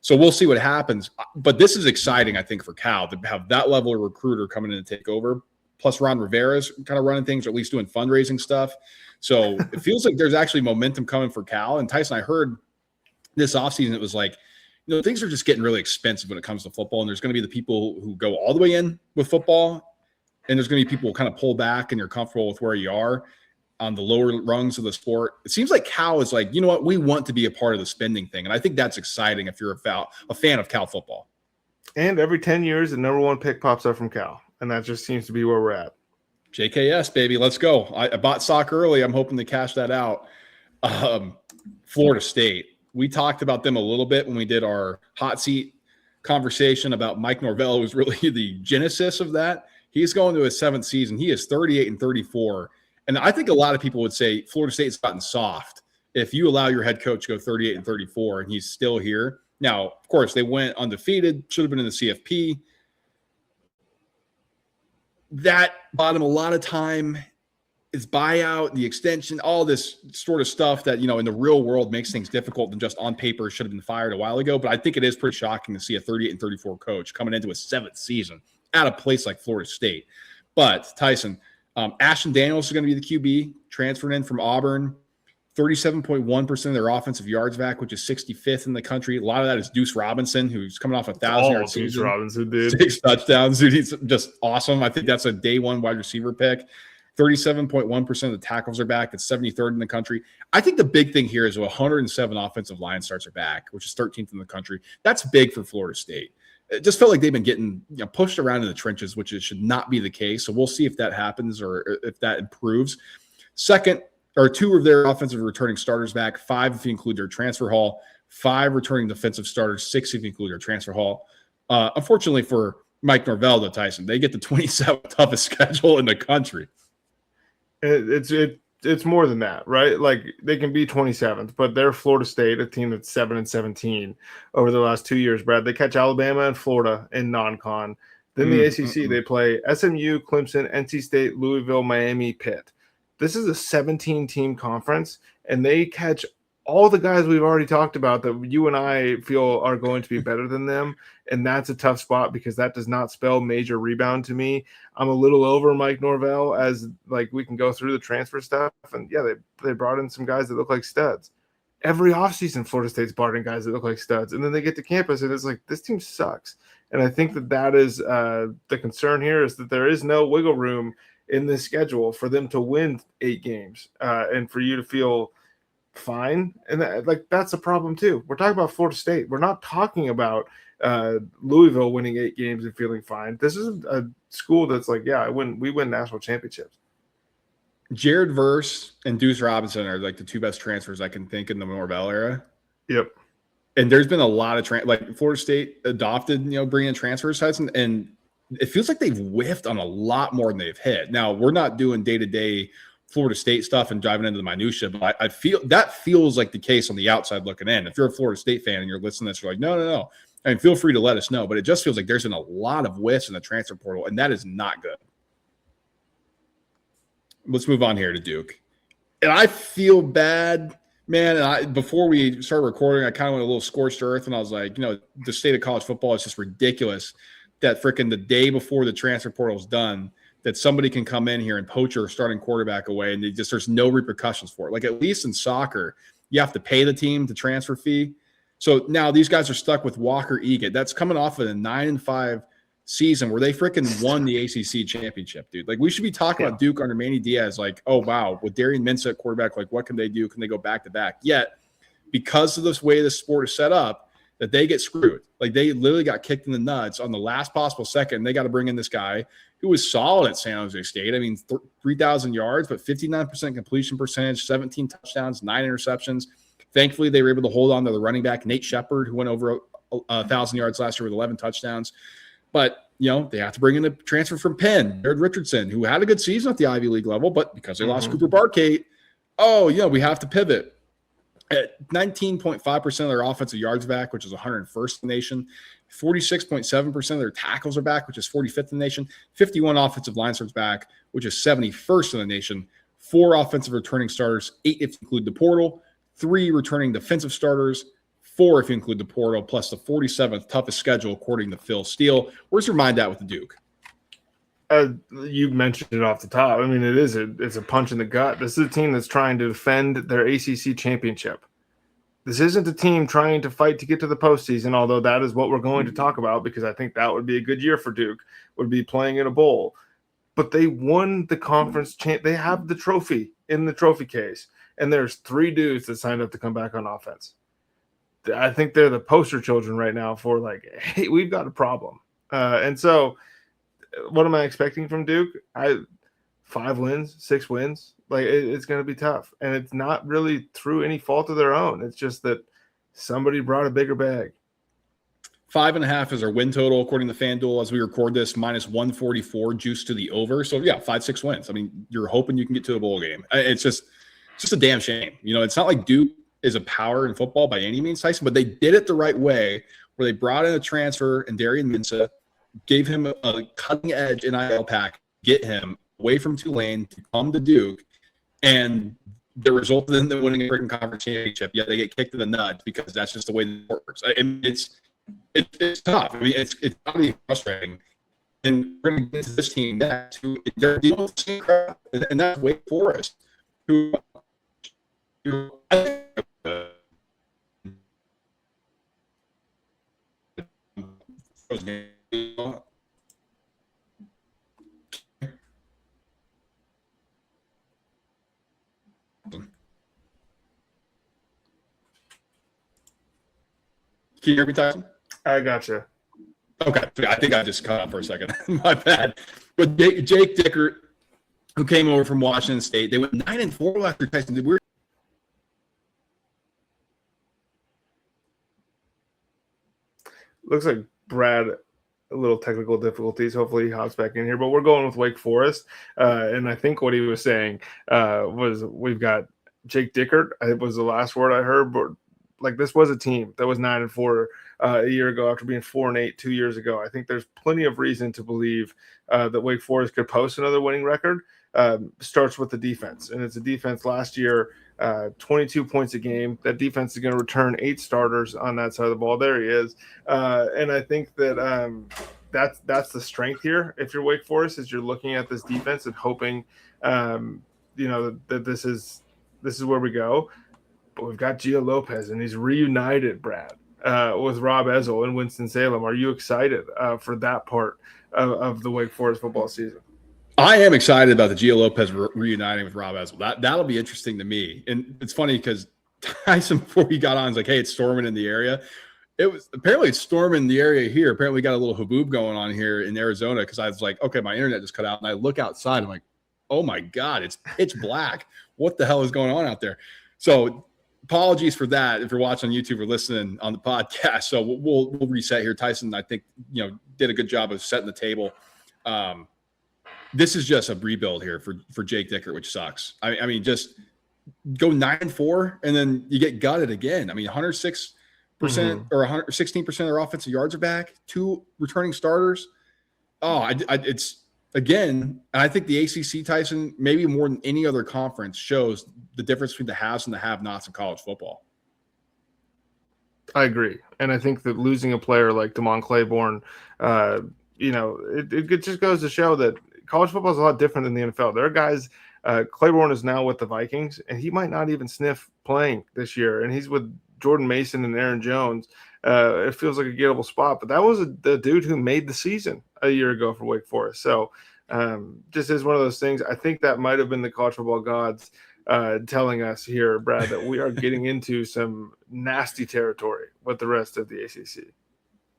[SPEAKER 1] So we'll see what happens. But this is exciting, I think, for Cal to have that level of recruiter coming in to take over. Plus Ron Rivera's kind of running things, or at least doing fundraising stuff. So it feels like there's actually momentum coming for Cal. And Tyson, I heard this offseason, it was like, things are just getting really expensive when it comes to football. And there's going to be the people who go all the way in with football, and there's going to be people who kind of pull back and you're comfortable with where you are on the lower rungs of the sport. It seems like Cal is like, you know what, we want to be a part of the spending thing. And I think that's exciting if you're a fan of Cal football.
[SPEAKER 2] And every 10 years, the number 1 pick pops up from Cal. And that just seems to be where we're at.
[SPEAKER 1] JKS, baby, let's go. I bought stock early. I'm hoping to cash that out. Florida State. We talked about them a little bit when we did our hot seat conversation about Mike Norvell, who was really the genesis of that. He's going to his 7th season. He is 38-34. And I think a lot of people would say Florida State's gotten soft if you allow your head coach to go 38-34 and he's still here. Now, of course, they went undefeated, should have been in the CFP. That bought him a lot of time. His buyout, the extension, all this sort of stuff that, in the real world makes things difficult and just on paper should have been fired a while ago. But I think it is pretty shocking to see a 38-34 coach coming into his 7th season at a place like Florida State. But Tyson, Ashton Daniels is going to be the QB, transferred in from Auburn. 37.1% of their offensive yards back, which is 65th in the country. A lot of that is Deuce Robinson, who's coming off 1,000-yard season.
[SPEAKER 2] Deuce Robinson, dude.
[SPEAKER 1] 6 touchdowns, dude. He's just awesome. I think that's a day 1 wide receiver pick. 37.1% of the tackles are back. It's 73rd in the country. I think the big thing here is 107 offensive line starts are back, which is 13th in the country. That's big for Florida State. it just felt like they've been getting pushed around in the trenches, which it should not be the case. So we'll see if that happens or if that improves. Second, or 2 of their offensive returning starters back, 5 if you include their transfer haul, 5 returning defensive starters, 6 if you include their transfer haul. Unfortunately for Mike Norvell, though, Tyson, they get the 27th toughest schedule in the country.
[SPEAKER 2] It's more than that, right? Like they can be 27th, but they're Florida State, a team that's 7-17 over the last 2 years. Brad, they catch Alabama and Florida in non-con. Then the ACC, they play SMU, Clemson, NC State, Louisville, Miami, Pitt. This is a 17-team conference, and they catch all the guys we've already talked about that you and I feel are going to be better than them. And that's a tough spot because that does not spell major rebound to me. I'm a little over Mike Norvell as like we can go through the transfer stuff. And yeah, they brought in some guys that look like studs. Every offseason, Florida State's brought in guys that look like studs. And then they get to campus and it's like, this team sucks. And I think that is the concern here is that there is no wiggle room in this schedule for them to win 8 games and for you to feel fine. And that's a problem too. We're talking about Florida State. We're not talking about Louisville winning 8 games and feeling fine. This is a school that's like, yeah, we win national championships.
[SPEAKER 1] Jared Verse and Deuce Robinson are like the 2 best transfers I can think in the Norvell era.
[SPEAKER 2] Yep.
[SPEAKER 1] And there's been a lot of like Florida State adopted, bringing in transfer sites, and it feels like they've whiffed on a lot more than they've hit. Now we're not doing day-to-day Florida State stuff and diving into the minutia, but I feel that feels like the case on the outside looking in. If you're a Florida State fan and you're listening to this, you're like, no. I mean, feel free to let us know, but it just feels like there's been a lot of whiffs in the transfer portal, and that is not good. Let's move on here to Duke. And I feel bad, man. And before we started recording, I kind of went a little scorched earth, and I was like, the state of college football is just ridiculous that freaking the day before the transfer portal is done, that somebody can come in here and poach your starting quarterback away, and there's no repercussions for it. Like at least in soccer, you have to pay the team the transfer fee. So now these guys are stuck with Walker Egan. That's coming off of a 9-5 season where they freaking won the ACC championship, dude. Like we should be talking about Duke under Manny Diaz. Like, oh wow, with Darian Mensah at quarterback, like what can they do? Can they go back to back? Yet, because of this way this sport is set up, that they get screwed. Like they literally got kicked in the nuts on the last possible second. They got to bring in this guy who was solid at San Jose State. I mean, 3,000 yards, but 59% completion percentage, 17 touchdowns, 9 interceptions. Thankfully, they were able to hold on to the running back, Nate Shepard, who went over 1,000 yards last year with 11 touchdowns. But, they have to bring in a transfer from Penn, Jared Richardson, who had a good season at the Ivy League level, but because they lost Cooper Barkate, we have to pivot. At 19.5% of their offensive yards back, which is 101st in the nation. 46.7% of their tackles are back, which is 45th in the nation. 51 offensive line starts back, which is 71st in the nation. 4 offensive returning starters, 8 if you include the portal. 3 returning defensive starters, 4 if you include the portal, plus the 47th toughest schedule according to Phil Steele. Where's your mind at with the Duke?
[SPEAKER 2] You mentioned it off the top. I mean, it's a punch in the gut. This is a team that's trying to defend their ACC championship. This isn't a team trying to fight to get to the postseason, although that is what we're going to talk about because I think that would be a good year for Duke, would be playing in a bowl. But they won the conference they have the trophy in the trophy case, and there's 3 dudes that signed up to come back on offense. I think they're the poster children right now for like, hey, we've got a problem. And so what am I expecting from Duke? 5 wins, 6 wins. Like it's going to be tough, and it's not really through any fault of their own. It's just that somebody brought a bigger bag.
[SPEAKER 1] 5.5 is our win total according to FanDuel as we record this, minus 144 juice to the over. So yeah, 5-6 wins. I mean, you're hoping you can get to a bowl game. It's just a damn shame. It's not like Duke is a power in football by any means, Tyson, but they did it the right way, where they brought in a transfer and Darian Mensah, gave him a cutting edge NIL pack, get him away from Tulane to come to Duke. And the result of them winning a freaking conference championship, they get kicked in the nuts because that's just the way the sport works. I mean, it's tough. I mean, it's got to be frustrating. And we're going to get to this team next, who they're dealing with the same crap, and that's Wake Forest, who Can you hear me, Tyson?
[SPEAKER 2] I gotcha.
[SPEAKER 1] Okay, I think I just cut out for a second. My bad. But Jake Dickert, who came over from Washington State, they went 9-4 last year. Tyson, we're
[SPEAKER 2] Looks like Brad, a little technical difficulties. Hopefully he hops back in here. But we're going with Wake Forest. And I think what he was saying was we've got Jake Dickert. It was the last word I heard. But like, this was a team that was 9-4 a year ago after being 4-8 2 years ago. I think there's plenty of reason to believe that Wake Forest could post another winning record. Starts with the defense. And it's a defense last year, 22 points a game. That defense is going to return 8 starters on that side of the ball. There he is. And I think that that's the strength here. If you're Wake Forest, is you're looking at this defense and hoping, that this is where we go. But we've got Gio Lopez, and he's reunited, Brad, with Rob Ezel and Winston-Salem. Are you excited for that part of the Wake Forest football season?
[SPEAKER 1] I am excited about the Gio Lopez reuniting with Rob Ezel. That'll be interesting to me. And it's funny because Tyson, before he got on, was like, hey, it's storming in the area. Apparently it's storming in the area here. Apparently we got a little haboob going on here in Arizona, because I was like, okay, my internet just cut out. And I look outside. I'm like, oh, my God, it's pitch black. What the hell is going on out there? So apologies for that if you're watching on YouTube or listening on the podcast. So we'll reset here. Tyson, I think, did a good job of setting the table. This is just a rebuild here for Jake Dickert, which sucks. I mean, just go 9-4 and then you get gutted again. I mean, 106% or 116% of their offensive yards are back. 2 returning starters. Oh, it's again. And I think the ACC, Tyson, maybe more than any other conference, shows the difference between the haves and the have-nots in college football.
[SPEAKER 2] I agree, and I think that losing a player like Damon Claiborne, it just goes to show that college football is a lot different than the NFL. There are guys. Claiborne is now with the Vikings, and he might not even sniff playing this year. And he's with Jordan Mason and Aaron Jones. It feels like a gettable spot, but that was the dude who made the season a year ago for Wake Forest. So just is one of those things. I think that might have been the college football gods telling us here, Brad, that we are getting into some nasty territory with the rest of the ACC.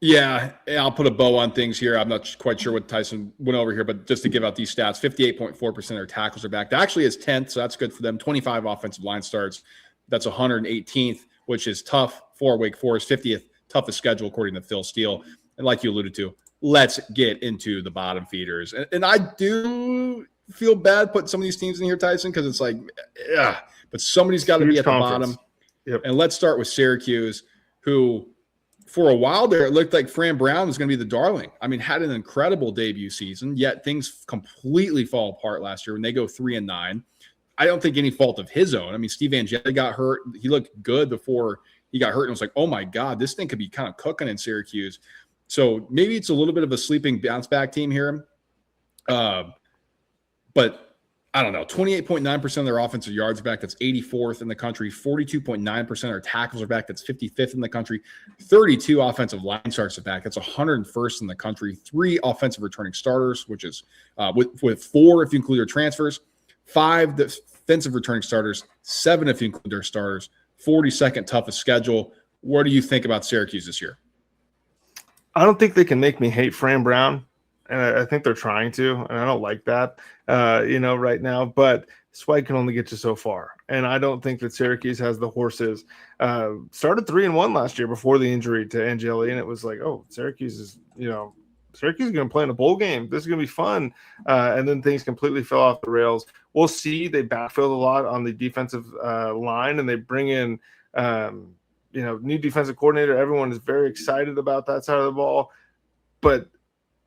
[SPEAKER 1] Yeah, I'll put a bow on things here. I'm not quite sure what Tyson went over here, but just to give out these stats, 58.4% of their tackles are back. That actually is 10th, so that's good for them. 25 offensive line starts. That's 118th, which is tough for Wake Forest. 50th toughest schedule, according to Phil Steele. And like you alluded to, let's get into the bottom feeders. And I do feel bad putting some of these teams in here, Tyson, because it's like, yeah, but somebody's got to be at the bottom.
[SPEAKER 2] Yep.
[SPEAKER 1] And let's start with Syracuse, who – for a while there, it looked like Fran Brown was going to be the darling. I mean, had an incredible debut season, yet things completely fall apart last year when they go 3-9. I don't think any fault of his own. I mean, Steve Angeli got hurt. He looked good before he got hurt, and it was like, oh, my God, this thing could be kind of cooking in Syracuse. So maybe it's a little bit of a sleeping bounce-back team here. But I don't know, 28.9% of their offensive yards are back. That's 84th in the country. 42.9% of their tackles are back. That's 55th in the country. 32 offensive line starts are back. That's 101st in the country. 3 offensive returning starters, which is with 4 if you include their transfers. 5 defensive returning starters. 7 if you include their starters. 42nd toughest schedule. What do you think about Syracuse this year?
[SPEAKER 2] I don't think they can make me hate Fran Brown. And I think they're trying to, and I don't like that, right now. But Swag can only get you so far, and I don't think that Syracuse has the horses. Started 3-1 last year before the injury to Angeli, and it was like, oh, Syracuse is going to play in a bowl game. This is going to be fun, and then things completely fell off the rails. We'll see. They backfilled a lot on the defensive line, and they bring in, new defensive coordinator. Everyone is very excited about that side of the ball, but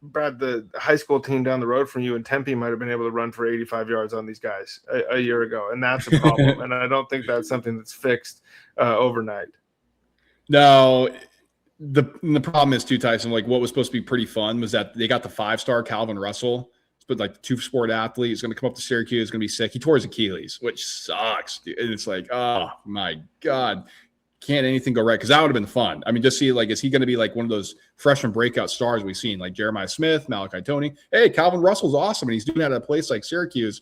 [SPEAKER 2] Brad, the high school team down the road from you in Tempe might have been able to run for 85 yards on these guys a year ago, and that's a problem. And I don't think that's something that's fixed overnight.
[SPEAKER 1] No, the problem is too, Tyson. Like what was supposed to be pretty fun was that they got the 5-star Calvin Russell, but like the 2-sport athlete is going to come up to Syracuse, is going to be sick. He tore his Achilles, which sucks, dude. And it's like, oh my God. Can't anything go right? Because that would have been fun. I mean, just see, like, is he going to be like one of those freshman breakout stars we've seen, like Jeremiah Smith, Malachi Toney? Hey, Calvin Russell's awesome, and he's doing that at a place like Syracuse.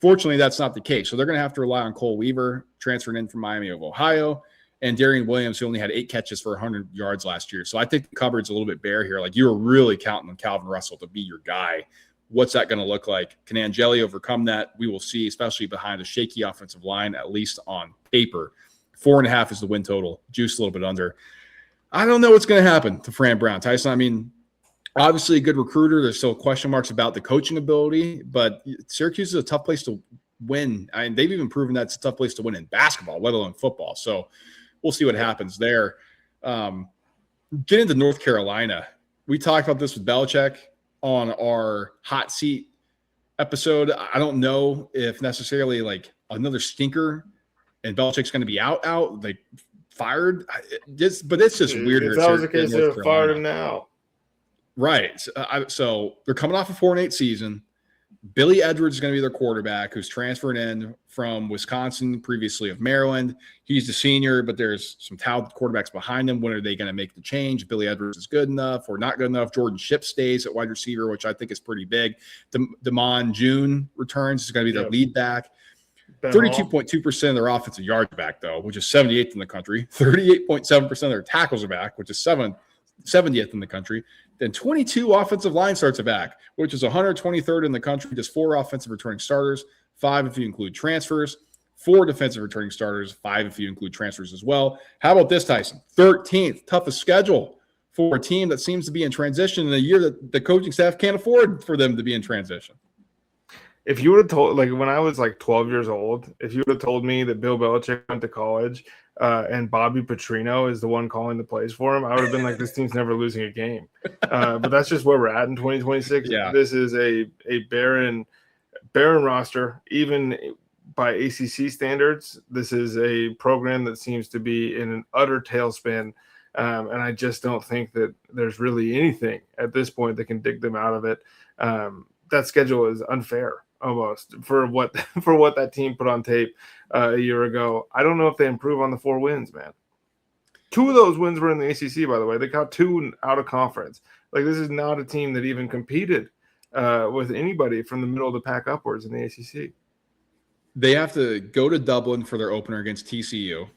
[SPEAKER 1] Fortunately, that's not the case. So they're going to have to rely on Cole Weaver, transferring in from Miami of Ohio. and Darian Williams, who only had 8 catches for 100 yards last year. So I think the cupboard's a little bit bare here. Like, you were really counting on Calvin Russell to be your guy. What's that going to look like? Can Angeli overcome that? We will see, especially behind a shaky offensive line, at least on paper. 4.5 is the win total, juice a little bit under. I don't know what's going to happen to Fran Brown. Tyson, I mean, obviously a good recruiter. There's still question marks about the coaching ability, but Syracuse is a tough place to win. I mean, they've even proven that it's a tough place to win in basketball, let alone football. So we'll see what happens there. Get into North Carolina. We talked about this with Belichick on our hot seat episode. I don't know if necessarily like another stinker and Belichick's going to be out, like fired. But it's just weird.
[SPEAKER 2] If that was the case, they're fired him now.
[SPEAKER 1] Right. So they're coming off a 4-8 season. Billy Edwards is going to be their quarterback, who's transferred in from Wisconsin, previously of Maryland. He's the senior, but there's some talented quarterbacks behind him. When are they going to make the change? Billy Edwards is good enough or not good enough. Jordan Shipp stays at wide receiver, which I think is pretty big. Damon June returns. He's going to be the lead back. 32.2% of their offensive yards back, though, which is 78th in the country. 38.7% of their tackles are back, which is 70th in the country. Then 22 offensive line starts are back, which is 123rd in the country. Just 4 offensive returning starters, 5 if you include transfers, 4 defensive returning starters, 5 if you include transfers as well. How about this, Tyson? 13th toughest schedule for a team that seems to be in transition in a year that the coaching staff can't afford for them to be in transition.
[SPEAKER 2] If you would have told, like when I was like 12 years old, if you would have told me that Bill Belichick went to college and Bobby Petrino is the one calling the plays for him, I would have been like, this team's never losing a game. But that's just where we're at in 2026.
[SPEAKER 1] Yeah.
[SPEAKER 2] This is a barren roster. Even by ACC standards, this is a program that seems to be in an utter tailspin. And I just don't think that there's really anything at this point that can dig them out of it. That schedule is unfair. Almost for what that team put on tape a year ago. I don't know if they improve on the 4 wins, man. 2 of those wins were in the ACC, by the way. They got 2 out of conference. Like, this is not a team that even competed with anybody from the middle of the pack upwards in the ACC.
[SPEAKER 1] They have to go to Dublin for their opener against TCU.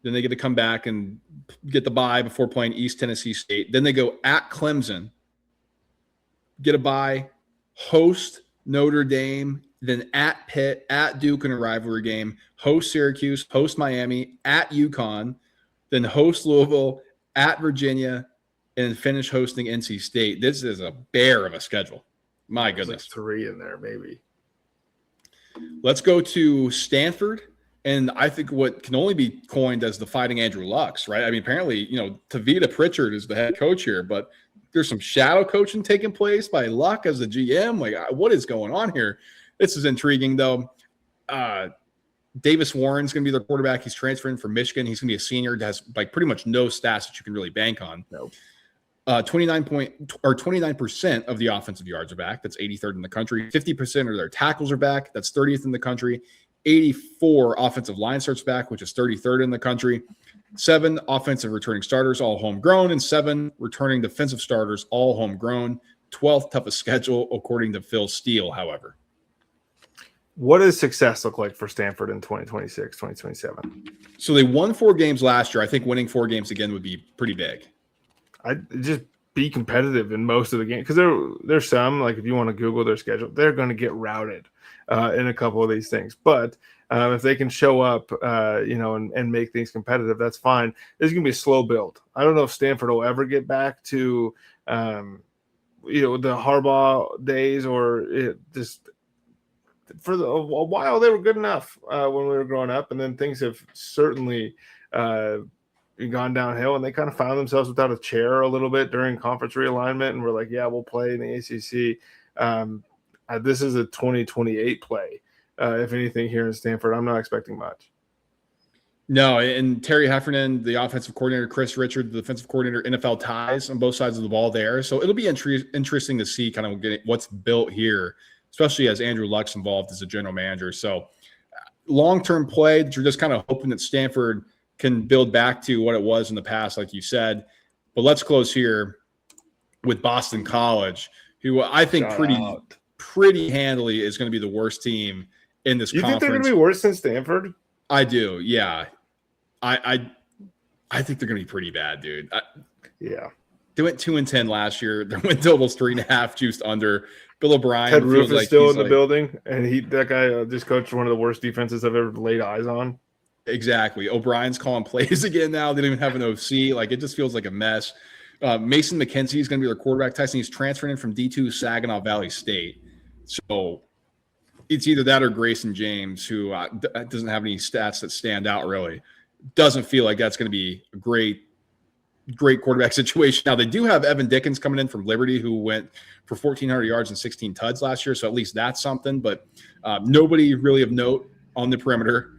[SPEAKER 1] Then they get to come back and get the bye before playing East Tennessee State. Then they go at Clemson, get a bye, host Notre Dame, then at Pitt, at Duke in a rivalry game, host Syracuse, host Miami, at UConn, then host Louisville, at Virginia, and then finish hosting NC State. This is a bear of a schedule. My goodness.
[SPEAKER 2] Like 3 in there, maybe.
[SPEAKER 1] Let's go to Stanford. And I think what can only be coined as the Fighting Andrew Luck's, right? I mean, apparently, Tavita Pritchard is the head coach here, but there's some shadow coaching taking place by Luck as the GM. Like, what is going on here? This is intriguing, though. Davis Warren's going to be their quarterback. He's transferring from Michigan. He's going to be a senior. Has like pretty much no stats that you can really bank on.
[SPEAKER 2] No.
[SPEAKER 1] 29% of the offensive yards are back. That's 83rd in the country. 50% of their tackles are back. That's 30th in the country. 84 offensive line starts back, which is 33rd in the country. 7 offensive returning starters, all homegrown, and 7 returning defensive starters, all homegrown. 12th toughest schedule, according to Phil Steele, however.
[SPEAKER 2] What does success look like for Stanford in 2026, 2027?
[SPEAKER 1] So they won 4 games last year. I think winning 4 games again would be pretty big.
[SPEAKER 2] I'd just be competitive in most of the games, because there's some, like if you want to Google their schedule, they're going to get routed in a couple of these things. But if they can show up, and make things competitive, that's fine. This is going to be a slow build. I don't know if Stanford will ever get back to, the Harbaugh days, or just for a while they were good enough when we were growing up, and then things have certainly gone downhill, and they kind of found themselves without a chair a little bit during conference realignment, and we're like, yeah, we'll play in the ACC. This is a 2028 play. If anything, here in Stanford, I'm not expecting much.
[SPEAKER 1] No, and Terry Heffernan, the offensive coordinator, Chris Richard, the defensive coordinator, NFL ties on both sides of the ball there. So it'll be interesting to see kind of what's built here, especially as Andrew Luck's involved as a general manager. So long-term play that you're just kind of hoping that Stanford can build back to what it was in the past, like you said. But let's close here with Boston College, who I think pretty handily is going to be the worst team in this conference.
[SPEAKER 2] You think they're going to be worse than Stanford?
[SPEAKER 1] I do, yeah. I think they're going to be pretty bad, dude.
[SPEAKER 2] Yeah.
[SPEAKER 1] They went 2-10 last year. Their win total's 3.5, juiced under. Bill O'Brien.
[SPEAKER 2] Ted Roof
[SPEAKER 1] feels
[SPEAKER 2] is
[SPEAKER 1] like
[SPEAKER 2] still
[SPEAKER 1] he's
[SPEAKER 2] in the
[SPEAKER 1] like,
[SPEAKER 2] building, and that guy just coached one of the worst defenses I've ever laid eyes on.
[SPEAKER 1] Exactly. O'Brien's calling plays again now. They don't even have an OC. Like, it just feels like a mess. Mason McKenzie is going to be their quarterback. Tyson, he's transferring in from D2 Saginaw Valley State. So it's either that or Grayson James, who doesn't have any stats that stand out really. Doesn't feel like that's going to be a great quarterback situation. Now, they do have Evan Dickens coming in from Liberty, who went for 1,400 yards and 16 tuds last year. So at least that's something. But nobody really of note on the perimeter.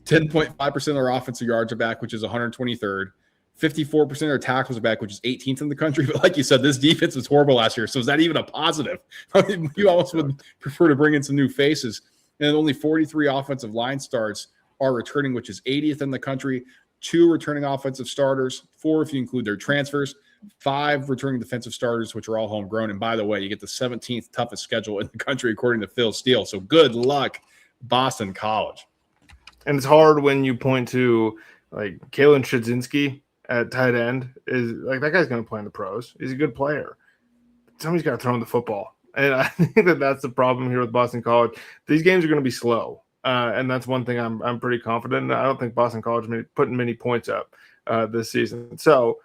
[SPEAKER 1] 10.5% of their offensive yards are back, which is 123rd. 54% of their tackles are back, which is 18th in the country. But like you said, this defense was horrible last year. So is that even a positive? I mean, you almost would prefer to bring in some new faces. And only 43 offensive line starts are returning, which is 80th in the country. 2 returning offensive starters, 4 if you include their transfers, 5 returning defensive starters, which are all homegrown. And by the way, you get the 17th toughest schedule in the country, according to Phil Steele. So good luck, Boston College. And
[SPEAKER 2] it's hard when you point to like Kalen Shedzinski at tight end. Is like, that guy's going to play in the pros. He's a good player. Somebody's got to throw him the football. And I think that's the problem here with Boston College. These games are going to be slow. And that's one thing I'm pretty confident in. I don't think Boston College is putting many points up this season. So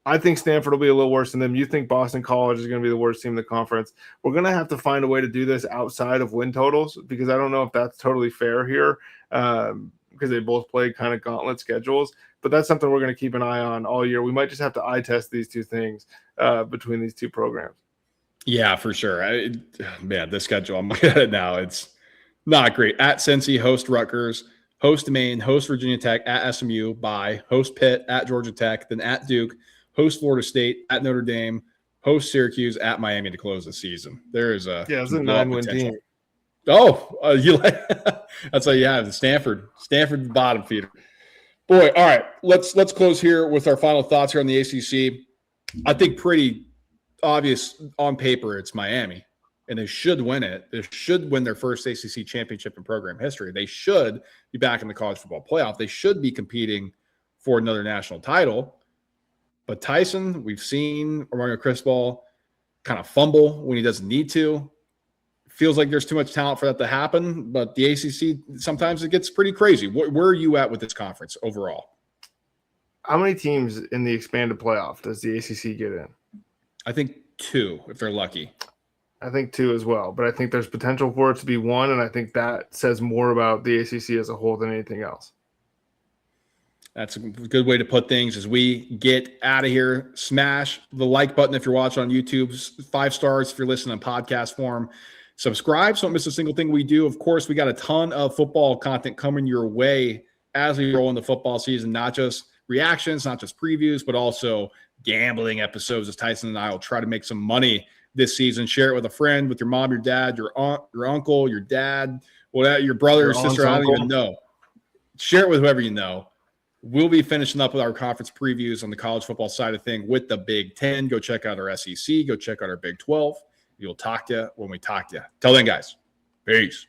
[SPEAKER 2] I think Stanford will be a little worse than them. You think Boston College is going to be the worst team in the conference. We're going to have to find a way to do this outside of win totals, because I don't know if that's totally fair here, because they both play kind of gauntlet schedules. But that's something we're going to keep an eye on all year. We might just have to eye test these two things between these two programs.
[SPEAKER 1] Yeah, for sure. Man, the schedule, I'm looking at it now. It's not great. At Cincy, host Rutgers, host Maine, host Virginia Tech, at SMU, bye, host Pitt, at Georgia Tech, then at Duke, host Florida State, at Notre Dame, host Syracuse, at Miami to close the season. There is
[SPEAKER 2] it's a 9-win team.
[SPEAKER 1] Oh, you like that's all you have. Stanford, the bottom feeder. Boy, all right. Let's close here with our final thoughts here on the ACC. I think pretty obvious on paper it's Miami, and they should win it. They should win their first ACC championship in program history. They should be back in the college football playoff. They should be competing for another national title. But Tyson, we've seen Mario Cristobal kind of fumble when he doesn't need to. Feels like there's too much talent for that to happen, but the ACC, sometimes it gets pretty crazy. Where are you at with this conference overall?
[SPEAKER 2] How many teams in the expanded playoff does the ACC get in?
[SPEAKER 1] I think 2, if they're lucky.
[SPEAKER 2] I think 2 as well, but I think there's potential for it to be 1, and I think that says more about the ACC as a whole than anything else.
[SPEAKER 1] That's a good way to put things. As we get out of here, smash the like button if you're watching on YouTube, 5 stars if you're listening in podcast form. Subscribe so don't miss a single thing we do. Of course, we got a ton of football content coming your way as we roll into football season, not just reactions, not just previews, but also gambling episodes as Tyson and I will try to make some money this season. Share it with a friend, with your mom, your dad, your aunt, your uncle, your dad, whatever, your brother or sister, I don't even know. Share it with whoever you know. We'll be finishing up with our conference previews on the college football side of thing with the Big Ten. Go check out our SEC. Go check out our Big 12. We'll talk to you when we talk to you. Till then, guys. Peace.